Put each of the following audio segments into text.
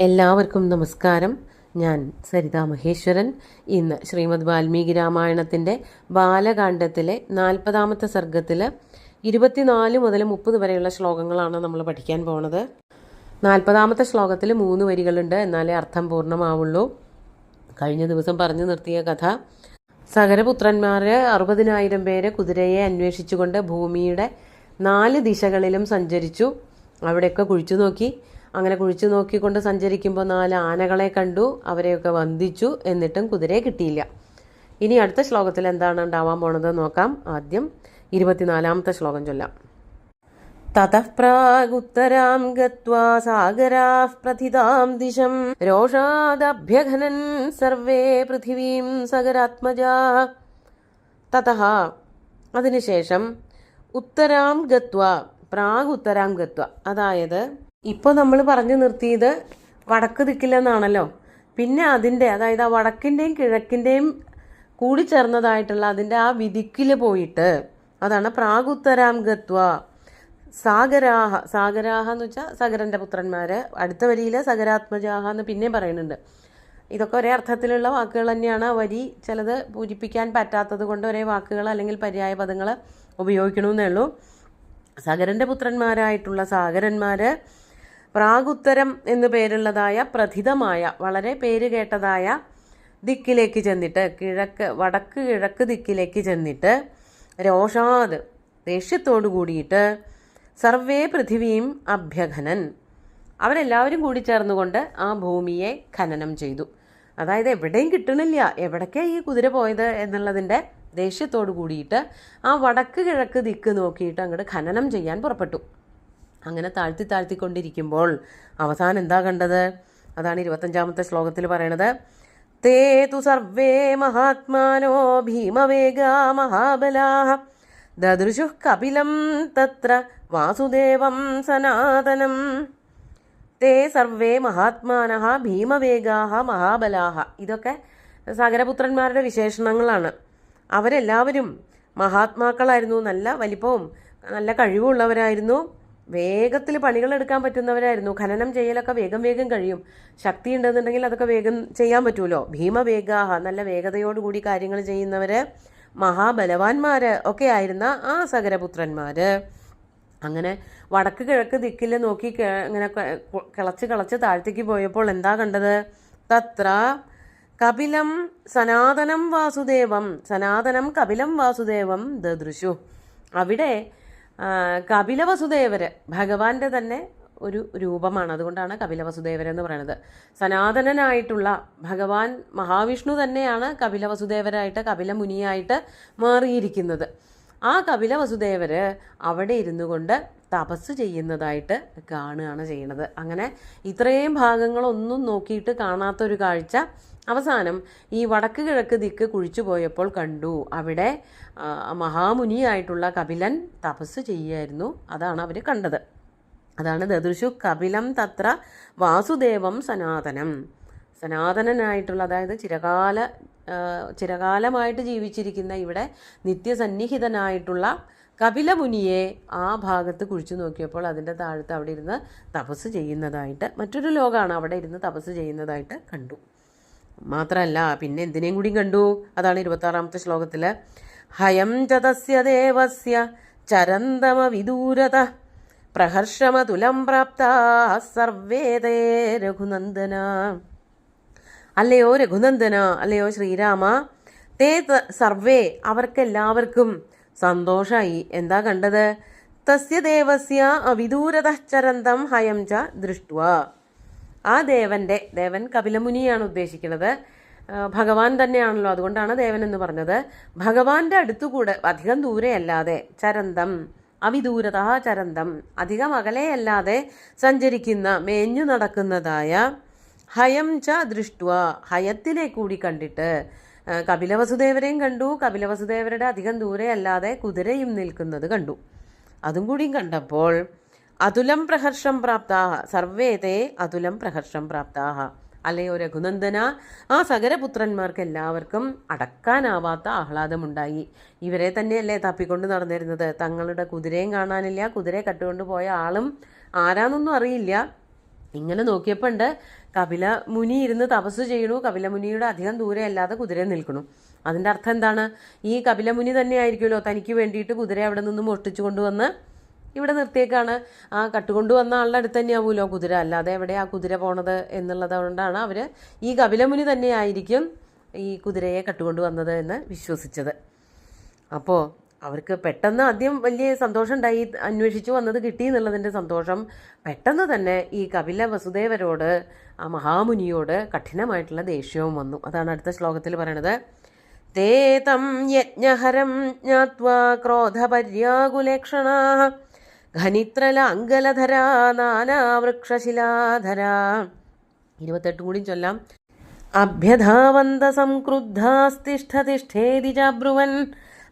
എല്ലാവർക്കും നമസ്കാരം. ഞാൻ സരിതാ മഹേശ്വരൻ. ഇന്ന് ശ്രീമദ് വാൽമീകി രാമായണത്തിൻ്റെ ബാലകാണ്ഡത്തിലെ 40-ാമത്തെ സർഗത്തിൽ 24 മുതൽ 30 വരെയുള്ള ശ്ലോകങ്ങളാണ് നമ്മൾ പഠിക്കാൻ പോണത്. 40-ാമത്തെ ശ്ലോകത്തിൽ 3 വരികളുണ്ട്, എന്നാലേ അർത്ഥം പൂർണ്ണമാവുള്ളൂ. കഴിഞ്ഞ ദിവസം പറഞ്ഞു നിർത്തിയ കഥ, സഗരപുത്രന്മാർ 60,000 പേര് കുതിരയെ അന്വേഷിച്ചുകൊണ്ട് ഭൂമിയുടെ 4 ദിശകളിലും സഞ്ചരിച്ചു. അവിടെയൊക്കെ കുഴിച്ചു നോക്കി. അങ്ങനെ കുഴിച്ചു നോക്കിക്കൊണ്ട് സഞ്ചരിക്കുമ്പോൾ 4 ആനകളെ കണ്ടു. അവരെയൊക്കെ വന്ദിച്ചു. എന്നിട്ടും കുതിരയെ കിട്ടിയില്ല. ഇനി അടുത്ത ശ്ലോകത്തിൽ എന്താണ് ഉണ്ടാവാൻ പോണത് നോക്കാം. ആദ്യം 24-ാമത്തെ ശ്ലോകം ചൊല്ലാം. തതഃ പ്രാഗുത്തരാം ഗത്വാ സാഗരാഃ പ്രഥിതാം ദിശം രോഷാദഭ്യഘനൻ സർവേ പൃഥിവീം സഗരാത്മജാഃ. തതഃ അതിനുശേഷം ഉത്തരാം ഗത്വാ, പ്രാഗുത്തരാം ഗത്വ, അതായത് ഇപ്പോൾ നമ്മൾ പറഞ്ഞു നിർത്തിയത് വടക്ക് ദിക്കിലെന്നാണല്ലോ. പിന്നെ അതിൻ്റെ, അതായത് ആ വടക്കിൻ്റെയും കിഴക്കിൻ്റെയും കൂടി ചേർന്നതായിട്ടുള്ള അതിൻ്റെ ആ വിദിക്കിൽ പോയിട്ട്, അതാണ് പ്രാഗുത്തരാം ഗത്വ. സാഗരാഹ, സാഗരാഹ എന്ന് വെച്ചാൽ സഗരൻ്റെ പുത്രന്മാർ. അടുത്ത വരിയിൽ സഗരാത്മജാഹ എന്ന് പിന്നെയും പറയുന്നുണ്ട്. ഇതൊക്കെ ഒരേ അർത്ഥത്തിലുള്ള വാക്കുകൾ തന്നെയാണ്. വരി ചിലത് പൂരിപ്പിക്കാൻ പറ്റാത്തത് കൊണ്ട് ഒരേ വാക്കുകൾ അല്ലെങ്കിൽ പര്യായ പദങ്ങൾ ഉപയോഗിക്കണമെന്നേ ഉള്ളൂ. സഗരൻ്റെ പുത്രന്മാരായിട്ടുള്ള സാഗരന്മാർ പ്രാഗുത്തരം എന്നു പേരുള്ളതായ പ്രഥിതമായ, വളരെ പേര് കേട്ടതായ ദിക്കിലേക്ക് ചെന്നിട്ട്, വടക്ക് കിഴക്ക് ദിക്കിലേക്ക് ചെന്നിട്ട് രോഷാത്, ദേഷ്യത്തോടു കൂടിയിട്ട് സർവേ പൃഥിവിയും അഭ്യഖനൻ, അവരെല്ലാവരും കൂടി ചേർന്നുകൊണ്ട് ആ ഭൂമിയെ ഖനനം ചെയ്തു. അതായത് എവിടെയും കിട്ടണില്ല, എവിടേക്കാണ് ഈ കുതിര പോയത് എന്നുള്ളതിൻ്റെ ദേഷ്യത്തോടു കൂടിയിട്ട് ആ വടക്ക് കിഴക്ക് ദിക്ക് നോക്കിയിട്ട് അങ്ങോട്ട് ഖനനം ചെയ്യാൻ പുറപ്പെട്ടു. അങ്ങനെ താഴ്ത്തിക്കൊണ്ടിരിക്കുമ്പോൾ അവസാനം എന്താ കണ്ടത്? അതാണ് 25-ാമത്തെ ശ്ലോകത്തിൽ പറയണത്. തേ തു സർവേ മഹാത്മാനോ ഭീമവേഗാ മഹാബലാഃ ദദൃശുഃ കപിലം തത്ര വാസുദേവം സനാതനം. തേ സർവേ മഹാത്മാനഃ ഭീമവേഗാഃ മഹാബലാഃ. ഇതൊക്കെ സഗരപുത്രന്മാരുടെ വിശേഷണങ്ങളാണ്. അവരെല്ലാവരും മഹാത്മാക്കളായിരുന്നു, നല്ല വലിപ്പവും നല്ല കഴിവുള്ളവരായിരുന്നു, വേഗത്തിൽ പണികളെടുക്കാൻ പറ്റുന്നവരായിരുന്നു. ഖനനം ചെയ്യലൊക്കെ വേഗം കഴിയും. ശക്തി ഉണ്ടെന്നുണ്ടെങ്കിൽ അതൊക്കെ വേഗം ചെയ്യാൻ പറ്റുമല്ലോ. ഭീമവേഗാഹ, നല്ല വേഗതയോടുകൂടി കാര്യങ്ങൾ ചെയ്യുന്നവർ, മഹാബലവാന്മാർ ഒക്കെ ആയിരുന്ന ആ സഗരപുത്രന്മാർ. അങ്ങനെ വടക്ക് കിഴക്ക് ദിക്കിൽ നോക്കി ഇങ്ങനെ കിളച്ച് താഴ്ത്തേക്ക് പോയപ്പോൾ എന്താ കണ്ടത്? തത്ര കപിലം സനാതനം വാസുദേവം, സനാതനം കപിലം വാസുദേവം ദദൃശു. അവിടെ കപിലവസുദേവര് ഭഗവാന്റെ തന്നെ ഒരു രൂപമാണ്. അതുകൊണ്ടാണ് കപിലവസുദേവരെന്ന് പറയുന്നത്. സനാതനനായിട്ടുള്ള ഭഗവാൻ മഹാവിഷ്ണു തന്നെയാണ് കപിലവസുദേവരായിട്ട്, കപിലമുനിയായിട്ട് മാറിയിരിക്കുന്നത്. ആ കപിലവസുദേവര് അവിടെ ഇരുന്നു കൊണ്ട് തപസ് ചെയ്യുന്നതായിട്ട് കാണുകയാണ് ചെയ്യുന്നത്. അങ്ങനെ ഇത്രയും ഭാഗങ്ങളൊന്നും നോക്കിയിട്ട് കാണാത്തൊരു കാഴ്ച അവസാനം ഈ വടക്ക് കിഴക്ക് ദിക്ക് കുഴിച്ചു പോയപ്പോൾ കണ്ടു. അവിടെ മഹാമുനിയായിട്ടുള്ള കപിലൻ തപസ് ചെയ്യായിരുന്നു. അതാണ് അവർ കണ്ടത്. അതാണ് ദദൃശു കപിലം തത്ര വാസുദേവം സനാതനം. സനാതനനായിട്ടുള്ള, അതായത് ചിരകാലമായിട്ട് ജീവിച്ചിരിക്കുന്ന, ഇവിടെ നിത്യസന്നിഹിതനായിട്ടുള്ള കപിലമുനിയെ ആ ഭാഗത്ത് കുഴിച്ചു നോക്കിയപ്പോൾ അതിൻ്റെ താഴത്ത് അവിടെ ഇരുന്ന് തപസ് ചെയ്യുന്നതായിട്ട്, മറ്റൊരു ലോകമാണ്, അവിടെ ഇരുന്ന് തപസ് ചെയ്യുന്നതായിട്ട് കണ്ടു. മാത്രമല്ല പിന്നെ എന്തിനേയും കൂടി കണ്ടു. അതാണ് 26-ാമത്തെ ശ്ലോകത്തിൽ. ഹയം ചതസ്യ ദേവസ്യ ചരന്തമ വിദൂരത പ്രഹർഷമതുലം പ്രാപ്താ സർവേതേ രഘുനന്ദന. അല്ലയോ രഘുനന്ദന, അല്ലയോ ശ്രീരാമ, തേ സർവേ, അവർക്കെല്ലാവർക്കും സന്തോഷമായി. എന്താ കണ്ടത്? തസ്യ ദേവസ്യ അവിദൂരത ചരന്തം ഹയം ച ദൃഷ്ട്വാ. ആ ദേവൻ കപിലമുനിയാണ് ഉദ്ദേശിക്കുന്നത്. ഭഗവാൻ തന്നെയാണല്ലോ, അതുകൊണ്ടാണ് ദേവൻ എന്ന് പറഞ്ഞത്. ഭഗവാന്റെ അടുത്തുകൂടെ അധികം ദൂരെയല്ലാതെ, ചരന്തം അവിദൂരത ചരന്തം, അധികം അകലെയല്ലാതെ സഞ്ചരിക്കുന്ന, മേഞ്ഞു നടക്കുന്നതായ ഹയം ച ദൃഷ്ട്വ, ഹയത്തിനെ കൂടി കണ്ടിട്ട് കപിലവസുദേവരെയും കണ്ടു. കപിലവസുദേവരുടെ അധികം ദൂരെയല്ലാതെ കുതിരയും നിൽക്കുന്നത് കണ്ടു. അതും കൂടിയും കണ്ടപ്പോൾ അതുലം പ്രഹർഷം പ്രാപ്താഹ സർവേതേ അതുലം പ്രഹർഷം പ്രാപ്താഹ. അല്ലയോ രഘുനന്ദന, ആ സഗരപുത്രന്മാർക്ക് എല്ലാവർക്കും അടക്കാനാവാത്ത ആഹ്ലാദമുണ്ടായി. ഇവരെ തന്നെയല്ലേ തപ്പിക്കൊണ്ട് നടന്നിരുന്നത്. തങ്ങളുടെ കുതിരയും കാണാനില്ല, കുതിരയെ കട്ടുകൊണ്ട് പോയ ആളും ആരാന്നൊന്നും അറിയില്ല. ഇങ്ങനെ നോക്കിയപ്പോൾ ഉണ്ട് കപില മുനി ഇരുന്ന് തപസ് ചെയ്യണു. കപിലമുനിയുടെ അധികം ദൂരെ അല്ലാതെ കുതിര നിൽക്കണു. അതിൻ്റെ അർത്ഥം എന്താണ്? ഈ കപിലമുനി തന്നെ ആയിരിക്കുമല്ലോ തനിക്ക് വേണ്ടിയിട്ട് കുതിര അവിടെ നിന്ന് മോഷ്ടിച്ചു കൊണ്ടുവന്ന് ഇവിടെ നിർത്തിയേക്കാണ്. ആ കട്ടുകൊണ്ടുവന്ന ആളുടെ അടുത്ത് തന്നെയാവുമല്ലോ കുതിര, അല്ലാതെ എവിടെ ആ കുതിര പോണത് എന്നുള്ളത് കൊണ്ടാണ് അവർ ഈ കപിലമുനി തന്നെ ആയിരിക്കും ഈ കുതിരയെ കട്ടുകൊണ്ടുവന്നത് എന്ന് വിശ്വസിച്ചത്. അപ്പോൾ അവർക്ക് പെട്ടെന്ന് ആദ്യം വലിയ സന്തോഷം ഉണ്ടായി, അന്വേഷിച്ചു വന്നത് കിട്ടി എന്നുള്ളതിൻ്റെ സന്തോഷം. പെട്ടെന്ന് തന്നെ ഈ കപില വസുദേവരോട്, ആ മഹാമുനിയോട് കഠിനമായിട്ടുള്ള ദേഷ്യവും വന്നു. അതാണ് അടുത്ത ശ്ലോകത്തിൽ പറയണത്. തേ തം യജ്ഞഹരം ജ്ഞാത്വാ ക്രോധപര്യാകുലേക്ഷണാ ഘനിത്രലാംഗലധരാ നാനാവൃക്ഷശിലാധരാ. 28 കൂടി ചൊല്ലാം. അഭ്യധാവന്ത സംക്രുദ്ധാസ്തിഷ്ഠതിഷ്ഠേതി ചാബ്രുവൻ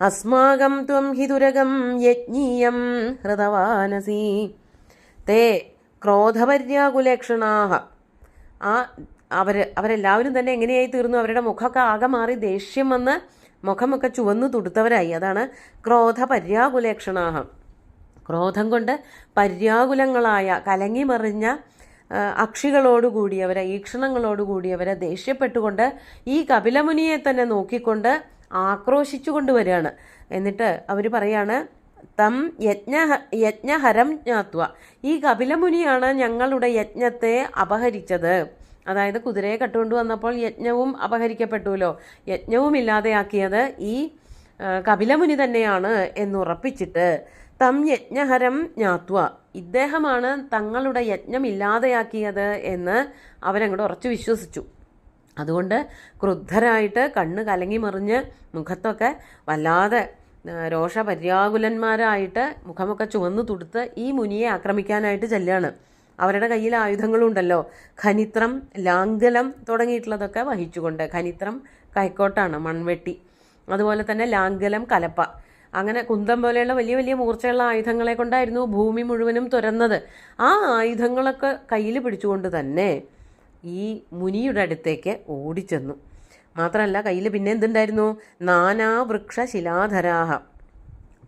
അസ്മാകം ത്വം ഹി ദുരകം യജ്ഞീയം ഹൃതവാനസി. തേ ക്രോധപര്യാകുലേക്ഷണാഹ. അവരെല്ലാവരും തന്നെ എങ്ങനെയായി തീർന്നു? അവരുടെ മുഖമൊക്കെ ആകെ മാറി ദേഷ്യം വന്ന് മുഖമൊക്കെ ചുവന്നു തുടുത്തവരായി. അതാണ് ക്രോധപര്യാകുലേക്ഷണാഹ. ക്രോധം കൊണ്ട് പര്യാകുലങ്ങളായ കലങ്ങി മറിഞ്ഞ അക്ഷികളോടുകൂടിയവരെ, ഈക്ഷണങ്ങളോടുകൂടിയവരെ ദേഷ്യപ്പെട്ടുകൊണ്ട് ഈ കപിലമുനിയെ തന്നെ നോക്കിക്കൊണ്ട് ആക്രോശിച്ചു കൊണ്ടുവരികയാണ്. എന്നിട്ട് അവർ പറയാണ്, തം യജ്ഞഹരം ജ്ഞാത്വ. ഈ കപിലമുനിയാണ് ഞങ്ങളുടെ യജ്ഞത്തെ അപഹരിച്ചത്. അതായത് കുതിരയെ കട്ടുകൊണ്ടു വന്നപ്പോൾ യജ്ഞവും അപഹരിക്കപ്പെട്ടുവല്ലോ, യജ്ഞവും ഇല്ലാതെയാക്കിയത് ഈ കപിലമുനി തന്നെയാണ് എന്നുറപ്പിച്ചിട്ട് തം യജ്ഞഹരം ജ്ഞാത്വ, ഇദ്ദേഹമാണ് തങ്ങളുടെ യജ്ഞം ഇല്ലാതെയാക്കിയത് എന്ന് അവരങ്ങോട്ട് ഉറച്ചു വിശ്വസിച്ചു. അതുകൊണ്ട് ക്രുദ്ധരായിട്ട് കണ്ണ് കലങ്ങി മറിഞ്ഞ് മുഖത്തൊക്കെ വല്ലാതെ രോഷപര്യാകുലന്മാരായിട്ട് മുഖമൊക്കെ ചുവന്നു തുടുത്ത് ഈ മുനിയെ ആക്രമിക്കാനായിട്ട് ചെല്ലുകയാണ്. അവരുടെ കയ്യിൽ ആയുധങ്ങളുണ്ടല്ലോ, ഖനിത്രം, ലാംഗലം തുടങ്ങിയിട്ടുള്ളതൊക്കെ വഹിച്ചുകൊണ്ട്. ഖനിത്രം കൈക്കോട്ടാണ്, മൺവെട്ടി. അതുപോലെ തന്നെ ലാംഗലം കലപ്പ. അങ്ങനെ കുന്തം പോലെയുള്ള വലിയ വലിയ മൂർച്ചയുള്ള ആയുധങ്ങളെ കൊണ്ടായിരുന്നു ഭൂമി മുഴുവനും തുരന്നത്. ആ ആയുധങ്ങളൊക്കെ കയ്യിൽ പിടിച്ചുകൊണ്ട് തന്നെ ഈ മുനിയുടെ അടുത്തേക്ക് ഓടിച്ചെന്നു. മാത്രമല്ല കയ്യിൽ പിന്നെ എന്തുണ്ടായിരുന്നു? നാനാവൃക്ഷ ശിലാധരാഹ.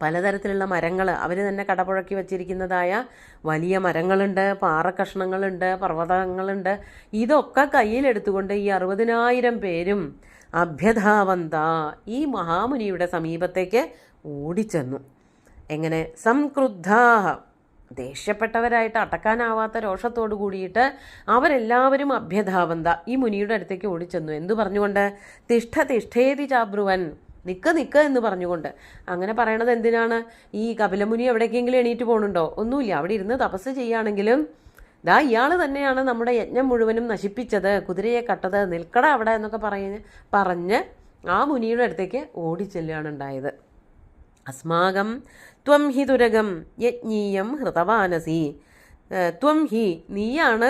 പലതരത്തിലുള്ള മരങ്ങൾ, അവർ തന്നെ കടപുഴക്കി വച്ചിരിക്കുന്നതായ വലിയ മരങ്ങളുണ്ട്, പാറക്കഷ്ണങ്ങളുണ്ട്, പർവ്വതങ്ങളുണ്ട്. ഇതൊക്കെ കയ്യിലെടുത്തുകൊണ്ട് ഈ 60,000 പേരും അഭ്യധാവന്ത ഈ മഹാമുനിയുടെ സമീപത്തേക്ക് ഓടിച്ചെന്നു. എങ്ങനെ? സംക്രുദ്ധാഹ, ദേഷ്യപ്പെട്ടവരായിട്ട്, അടക്കാനാവാത്ത രോഷത്തോടു കൂടിയിട്ട് അവരെല്ലാവരും അഭ്യധാവന്ത ഈ മുനിയുടെ അടുത്തേക്ക് ഓടിച്ചെന്നു. എന്തു പറഞ്ഞുകൊണ്ട്? തിഷ്ഠ തിഷ്ഠേതി ചാബ്രുവൻ, നിക്ക് നിക്ക് എന്ന് പറഞ്ഞുകൊണ്ട്. അങ്ങനെ പറയണത് എന്തിനാണ്? ഈ കപിലമുനി എവിടേക്കെങ്കിലും എണീറ്റ് പോകുന്നുണ്ടോ? ഒന്നുമില്ല, അവിടെ ഇരുന്ന് തപസ് ചെയ്യുകയാണെങ്കിലും ദാ ഇയാൾ തന്നെയാണ് നമ്മുടെ യജ്ഞം മുഴുവനും നശിപ്പിച്ചത്, കുതിരയെ കട്ടത്, നിൽക്കട അവിടെ എന്നൊക്കെ പറഞ്ഞ് ആ മുനിയുടെ അടുത്തേക്ക് ഓടിച്ചെല്ലുകയാണ് ഉണ്ടായത്. അസ്മാകം ത്വം ഹി തുരകം യജ്ഞീയം ഹൃതവാനസി. ത്വം ഹി, നീയാണ്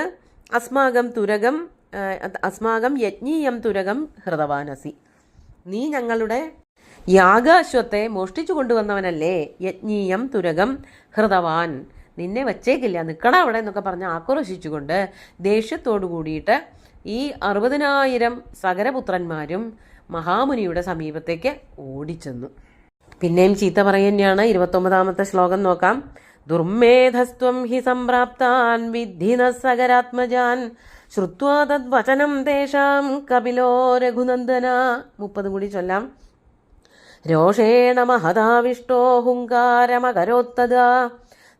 അസ്മാകം യജ്ഞീയം തുരകം ഹൃതവാനസി. നീ ഞങ്ങളുടെ യാഗാശ്വത്തെ മോഷ്ടിച്ചു കൊണ്ടുവന്നവനല്ലേ? യജ്ഞീയം തുരകം ഹൃതവാൻ, നിന്നെ വച്ചേക്കില്ല, നിൽക്കട അവിടെ എന്നൊക്കെ പറഞ്ഞ് ആക്രോശിച്ചുകൊണ്ട് ദേഷ്യത്തോടു കൂടിയിട്ട് ഈ 60,000 സകരപുത്രന്മാരും മഹാമുനിയുടെ സമീപത്തേക്ക് ഓടിച്ചെന്നു. പിന്നെയും ചീത്ത പറയുന്നതാണ്. 29ാമത്തെ ശ്ലോകം നോക്കാം. ദുർമേധസ്ത്വം ഹി സംപ്രാപ്താൻ വിദ്ധിന സകരാത്മജാൻ ശ്രുത്വാ തദ്വചനം തേഷാം കപിലോ രഘുനന്ദന. 30 കൂടി ചൊല്ലാം. രോഷേണ മഹദാവിഷ്ടോ ഹുങ്കാരമകരോത്തദാ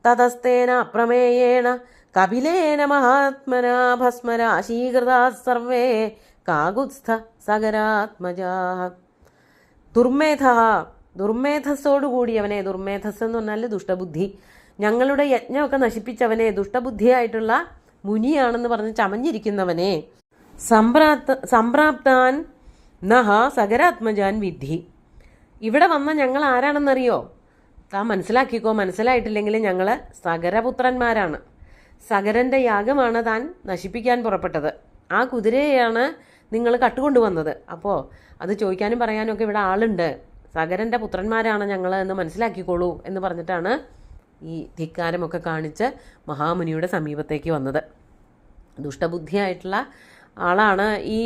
തതസ്തേന അപ്രമേയേണ കപിലേന മഹാത്മനാ ഭസ്മരാശീകൃതാ സർവേ കാകുത്സ്ഥ സകരാത്മജാഃ. ദുർമേധസ്സോടുകൂടിയവനെ, ദുർമേധസ് എന്ന് പറഞ്ഞാൽ ദുഷ്ടബുദ്ധി, ഞങ്ങളുടെ യജ്ഞമൊക്കെ നശിപ്പിച്ചവനെ, ദുഷ്ടബുദ്ധിയായിട്ടുള്ള മുനിയാണെന്ന് പറഞ്ഞ് ചമഞ്ഞിരിക്കുന്നവനെ, സംപ്രാപ്താൻ നഹ സകരാത്മജാൻ വിദ്ധി. ഇവിടെ വന്ന ഞങ്ങൾ ആരാണെന്നറിയോ? താൻ മനസ്സിലാക്കിക്കോ, മനസ്സിലായിട്ടില്ലെങ്കിൽ ഞങ്ങൾ സകരപുത്രന്മാരാണ്. സകരൻ്റെ യാഗമാണ് താൻ നശിപ്പിക്കാൻ പുറപ്പെട്ടത്. ആ കുതിരയെയാണ് നിങ്ങൾ കട്ടുകൊണ്ടുവന്നത്. അപ്പോൾ അത് ചോദിക്കാനും പറയാനും ഒക്കെ ഇവിടെ ആളുണ്ട്. സകരൻ്റെ പുത്രന്മാരാണ് ഞങ്ങൾ എന്ന് മനസ്സിലാക്കിക്കോളൂ എന്ന് പറഞ്ഞിട്ടാണ് ഈ ധിക്കാരമൊക്കെ കാണിച്ച് മഹാമുനിയുടെ സമീപത്തേക്ക് വന്നത്. ദുഷ്ടബുദ്ധിയായിട്ടുള്ള ആളാണ് ഈ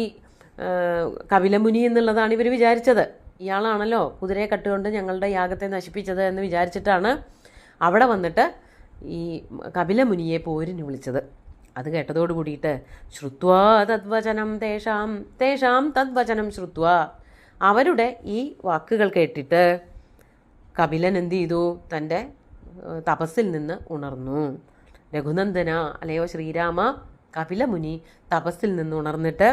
കപിലമുനി എന്നുള്ളതാണ് ഇവർ വിചാരിച്ചത്. ഇയാളാണല്ലോ കുതിരയെ കട്ടുകൊണ്ട് ഞങ്ങളുടെ യാഗത്തെ നശിപ്പിച്ചത് എന്ന് വിചാരിച്ചിട്ടാണ് അവിടെ വന്നിട്ട് ഈ കപിലമുനിയെ പോരിന് വിളിച്ചത്. അത് കേട്ടതോട് കൂടിയിട്ട് ശ്രുത്വാ തദ്വചനം തേഷാം തേഷാം തദ്വചനം ശ്രുത്വാ, അവരുടെ ഈ വാക്കുകൾ കേട്ടിട്ട് കപിലൻ എന്ത് ചെയ്തു? തൻ്റെ തപസ്സിൽ നിന്ന് ഉണർന്നു. രഘുനന്ദന, അല്ലയോ ശ്രീരാമ, കപിലമുനി തപസ്സിൽ നിന്ന് ഉണർന്നിട്ട്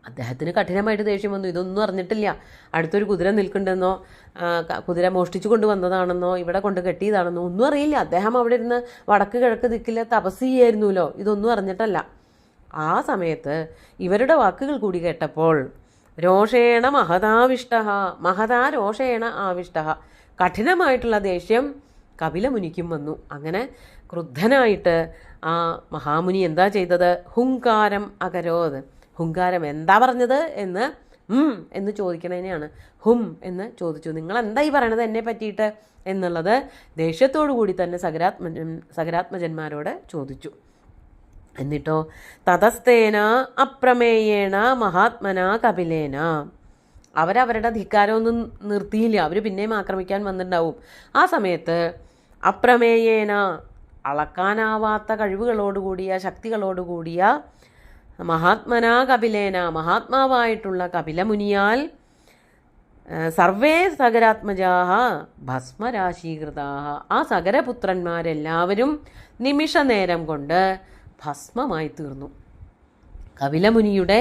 അദ്ദേഹത്തിന് കഠിനമായിട്ട് ദേഷ്യം വന്നു. ഇതൊന്നും അറിഞ്ഞിട്ടില്ല. അടുത്തൊരു കുതിര നിൽക്കുന്നുണ്ടെന്നോ, കുതിര മോഷ്ടിച്ചു കൊണ്ടുവന്നതാണെന്നോ, ഇവിടെ കൊണ്ട് കെട്ടിയതാണെന്നോ ഒന്നും അറിയില്ല. അദ്ദേഹം അവിടെ ഇരുന്ന് വടക്ക് കിഴക്ക് ദിക്കിൽ തപസ് ചെയ്യായിരുന്നല്ലോ. ഇതൊന്നും അറിഞ്ഞിട്ടല്ല. ആ സമയത്ത് ഇവരുടെ വാക്കുകൾ കൂടി കേട്ടപ്പോൾ രോഷേണ മഹതാവിഷ്ട, മഹതാ രോഷേണ ആവിഷ്ട, കഠിനമായിട്ടുള്ള ദേഷ്യം കപിലമുനിക്കും വന്നു. അങ്ങനെ ക്രുദ്ധനായിട്ട് ആ മഹാമുനി എന്താ ചെയ്തത്? ഹുങ്കാരം അകരോത്. ഹുങ്കാരം എന്താ പറഞ്ഞത് എന്ന് ചോദിക്കണതിനെയാണ് ഹും എന്ന് ചോദിച്ചു. നിങ്ങൾ എന്താ ഈ പറയണത് എന്നെ പറ്റിയിട്ട് എന്നുള്ളത് ദേഷ്യത്തോടു കൂടി തന്നെ സകരാത്മജന്മാരോട് ചോദിച്ചു. എന്നിട്ടോ തതസ്തേന അപ്രമേയേണ മഹാത്മന കപിലേന, അവരവരുടെ ധിക്കാരമൊന്നും നിർത്തിയില്ല. അവർ പിന്നെയും ആക്രമിക്കാൻ വന്നിട്ടുണ്ടാവും. ആ സമയത്ത് അപ്രമേയേന, അളക്കാനാവാത്ത കഴിവുകളോടുകൂടിയ ശക്തികളോടുകൂടിയ മഹാത്മനാ കപിലേന, മഹാത്മാവായിട്ടുള്ള കപിലമുനിയാൽ സർവേ സകരാത്മജാഹ ഭസ്മരാശീകൃതാഹ, ആ സകരപുത്രന്മാരെല്ലാവരും നിമിഷ നേരം കൊണ്ട് ഭസ്മമായി തീർന്നു. കപിലമുനിയുടെ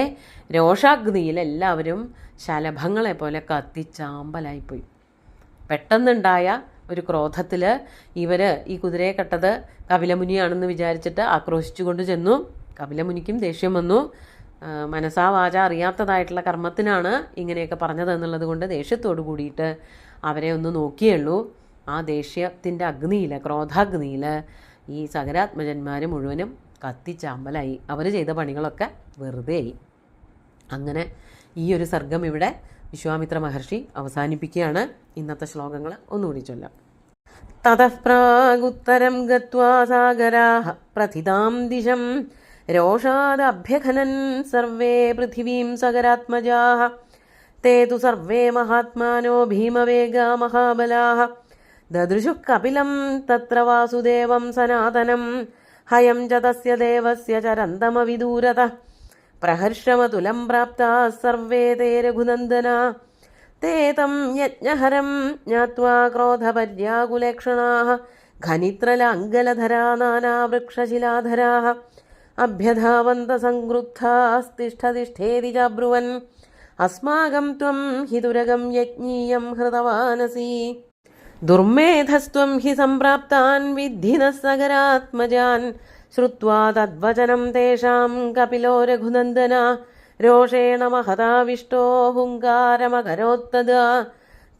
രോഷാഗ്നിയിൽ എല്ലാവരും ശലഭങ്ങളെ പോലെ കത്തിച്ചാമ്പലായിപ്പോയി. പെട്ടെന്നുണ്ടായ ഒരു ക്രോധത്തിൽ ഇവർ ഈ കുതിരയെ കെട്ടത് കപിലമുനിയാണെന്ന് വിചാരിച്ചിട്ട് ആക്രോശിച്ചു കൊണ്ട് ചെന്നു. കപിലമുനിക്കും ദേഷ്യം വന്നു. മനസാ വാച അറിയാത്തതായിട്ടുള്ള കർമ്മത്തിനാണ് ഇങ്ങനെയൊക്കെ പറഞ്ഞത് എന്നുള്ളത് കൊണ്ട് ദേഷ്യത്തോടു കൂടിയിട്ട് അവരെ ഒന്ന് നോക്കിയുള്ളൂ. ആ ദേഷ്യത്തിൻ്റെ അഗ്നിയിൽ, ക്രോധാഗ്നിയിൽ ഈ സകരാത്മജന്മാർ മുഴുവനും കത്തിച്ചാമ്പലായി. അവർ ചെയ്ത പണികളൊക്കെ വെറുതെയായി. അങ്ങനെ ഈ ഒരു സർഗം ഇവിടെ വിശ്വാമിത്ര മഹർഷി അവസാനിപ്പിക്കുകയാണ്. ഇന്നത്തെ ശ്ലോകങ്ങൾ ഒന്നുകൂടി ചൊല്ലാം. തതഃ പ്രാഗുത്തരം ഗത്വാ സാഗരാഃ പ്രഥിതാം ദിശം രോഷാദഭ്യഖനൻ സർവേ പൃഥിവീം സകരാത്മജാഃ തേ തു സർവേ മഹാത്മാനോ ഭീമവേഗാ മഹാബലാഃ ദദൃശുഃ കപിലം തത്ര വാസുദേവം സനാതനം ഹയം ച തസ്യ ദേവസ്യ ചരന്തമവിദൂരതഃ പ്രഹർഷമതുലം പ്രാപ്താഃ സർവേ തേ രഘുനന്ദനാ തേ തം യജ്ഞഹരം ജ്ഞാത്വാ ക്രോധപര്യാകുലേക്ഷണാഃ ഘനിത്രലാംഗലധരാ നാനാവൃക്ഷശിലാധരാഃ അഭ്യധാവന്തസംക്രുദ്ധാസ്തിഷ്ഠതിഷ്ഠേതി ചബ്രുവൻ അസ്മാകം ത്വം ഹി ദുരഗം യജ്ഞീയം ഹൃതവാനസി ദുർമേധസ്ത്വം ഹി സംപ്രാപ്താൻ വിദ്ധി നഃ സകരാത്മജാൻ ശ്രുത്വാ തദ്വചനം തേഷാം കപിലോ രഘുനന്ദന രോഷേണ മഹതാവിഷ്ടോ ഹുങ്കാരമകരോത്തദാ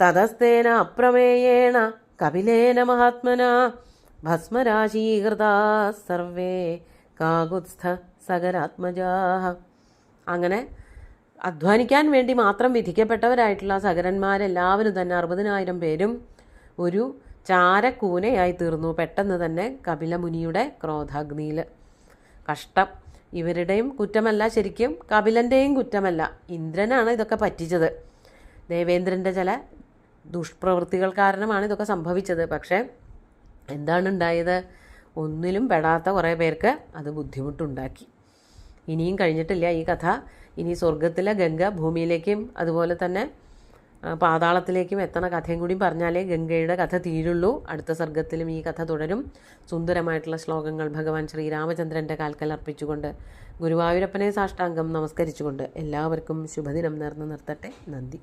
തതസ്തേന അപ്രമേയേണ കപിലേന മഹാത്മനാ ഭസ്മരാശീകൃതാ സർവേ കാകുത്സ്ഥ സകരാത്മജാഃ. അങ്ങനെ അധ്വാനിക്കാൻ വേണ്ടി മാത്രം വിധിക്കപ്പെട്ടവരായിട്ടുള്ള സകരന്മാരെല്ലാവരും തന്നെ 60,000 പേരും ഒരു ചാരക്കൂനയായി തീർന്നു പെട്ടെന്ന് തന്നെ കപിലമുനിയുടെ ക്രോധാഗ്നിയിൽ. കഷ്ടം. ഇവരുടെയും കുറ്റമല്ല, ശരിക്കും കപിലൻ്റെയും കുറ്റമല്ല. ഇന്ദ്രനാണ് ഇതൊക്കെ പറ്റിച്ചത്. ദേവേന്ദ്രൻ്റെ ചില ദുഷ്പ്രവൃത്തികൾ കാരണമാണ് ഇതൊക്കെ സംഭവിച്ചത്. പക്ഷേ എന്താണ് ഉണ്ടായത്? ഒന്നിലും പെടാത്ത കുറേ പേർക്ക് അത് ബുദ്ധിമുട്ടുണ്ടാക്കി. ഇനിയും കഴിഞ്ഞിട്ടില്ല ഈ കഥ. ഇനി സ്വർഗത്തിലെ ഗംഗ ഭൂമിയിലേക്കും അതുപോലെ തന്നെ പാതാളത്തിലേക്കും എത്തണ കഥയും കൂടി പറഞ്ഞാലേ ഗംഗയുടെ കഥ തീരുള്ളൂ. അടുത്ത സർഗത്തിലും ഈ കഥ തുടരും. സുന്ദരമായിട്ടുള്ള ശ്ലോകങ്ങൾ ഭഗവാൻ ശ്രീരാമചന്ദ്രൻ്റെ കാൽക്കൽ അർപ്പിച്ചുകൊണ്ട് ഗുരുവായൂരപ്പനെ സാഷ്ടാംഗം നമസ്കരിച്ചുകൊണ്ട് എല്ലാവർക്കും ശുഭദിനം നേർന്നു നിർത്തട്ടെ. നന്ദി.